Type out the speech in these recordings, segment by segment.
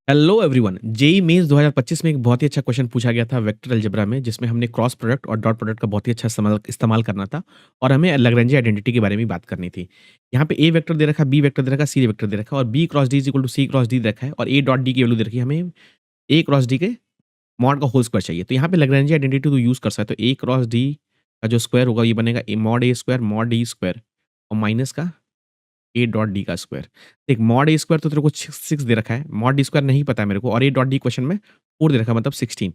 Hello everyone, JEE mains 2025 में एक बहुत ही अच्छा क्वेश्चन पूछा गया था वेक्टर अलजेब्रा में, जिसमें हमने क्रॉस प्रोडक्ट और डॉट प्रोडक्ट का बहुत ही अच्छा इस्तेमाल इस्तेमाल करना था और हमें लैग्रेंज आइडेंटिटी के बारे में बात करनी थी। यहाँ पे ए वेक्टर दे रखा है, बी वेक्टर दे रखा है, सी वेक्टर दे रखा है और B cross D is equal to C cross D दे रखा है और ए डॉट डी की वैल्यू दे रखी है हमें ए क्रॉस डी के मॉड का होल स्क्वायर चाहिए। तो यहाँ पे लैग्रेंज आइडेंटिटी तो यूज़ कर सकते हो। तो ए क्रॉस डी का जो स्क्वायर होगा ये बनेगा A mod A square mod D square और माइनस का ए डॉट डी का स्क्वायर। देख मॉड ए स्क्वायर तो तेरे को 6 दे रखा है, मॉड डी स्क्वायर नहीं पता है मेरे को और ए डॉट डी क्वेश्चन में 4 दे रखा है मतलब 16।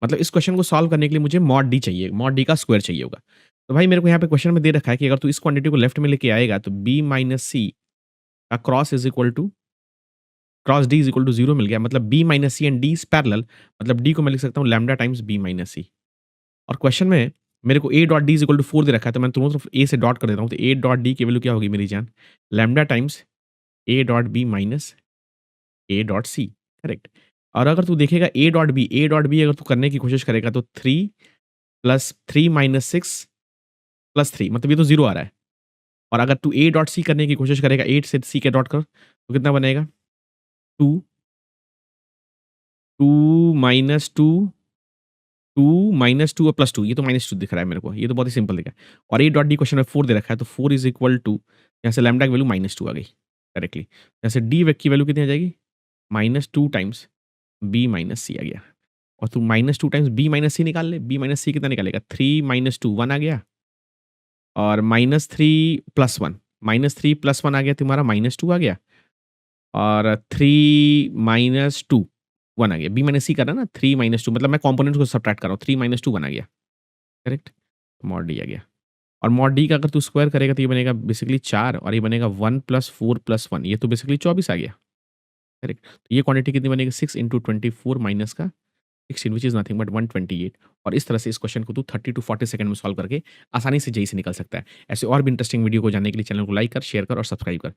मतलब इस क्वेश्चन को सॉल्व करने के लिए मुझे मॉड डी चाहिए, मॉड डी का स्क्वायर चाहिए होगा। तो भाई मेरे को यहाँ पे क्वेश्चन में दे रखा है कि अगर तू इस क्वांटिटी को लेफ्ट में लेके आएगा तो बी माइनस सी का cross is equal to cross D is equal to 0 mil गया। मतलब B minus C and D is parallel. मतलब डी को मैं लिख सकता हूँ lambda times B minus C. और क्वेश्चन में मेरे को A dot D is equal to 4 दे रखा है, तो मैं दोनों तरफ ए से डॉट कर देता हूँ। तो ए डॉट डी की वैल्यू क्या होगी मेरी जान? Lambda times A dot B minus A dot C, correct. और अगर तू देखेगा ए डॉट बी अगर तू करने की कोशिश करेगा तो 3 प्लस 3 माइनस 6 प्लस 3 मतलब ये तो 0 आ रहा है। और अगर तू ए डॉट सी करने की कोशिश करेगा 8 से सी के डॉट कर तो कितना बनेगा? 2 2 माइनस 2 2 माइनस 2 और प्लस 2, ये तो माइनस 2 दिख रहा है मेरे को, ये तो बहुत ही सिंपल दिखा है। और ए डॉट डी क्वेश्चन में 4 दे रखा है तो 4 इज इक्वल टू यहाँ से लैम्डा की वैल्यू -2 आ गई डायरेक्टली। यहाँ से डी की वैल्यू कितनी आ जाएगी? -2 टाइम्स बी माइनस सी आ गया। और तू -2 टाइम्स बी माइनस सी निकाल ले, बी माइनस सी कितना निकालेगा? 3 माइनस 2 1 आ गया और -3 प्लस 1 -3 प्लस 1 आ गया तुम्हारा -2 आ गया और 3 माइनस 2 1 आ गया। बी माइनस सी कर रहा है ना, 3 माइनस 2 मतलब मैं कंपोनेंट्स को सब्ट्रैक्ट कर रहा हूँ। 3 माइनस 2 1 आ गया, करेक्ट? मॉड डी आ गया। और मॉड डी का अगर तू स्क्वायर करेगा तो ये बनेगा बेसिकली 4 और ये बनेगा 1 प्लस 4 प्लस 1, ये तो बेसिकली 24 आ गया, करेक्ट? तो ये क्वांटिटी कितनी बनेगी? 6 इंटू 24 माइनस का 16 व्हिच इज़ नथिंग बट 128। और इस तरह से इस क्वेश्चन को तू 30 टू 40 सेकंड में सॉल्व करके आसानी से जेईई से निकल सकता है। ऐसे और भी इंटरेस्टिंग वीडियो को जानने के लिए चैनल को लाइक कर, शेयर कर और सब्सक्राइब कर।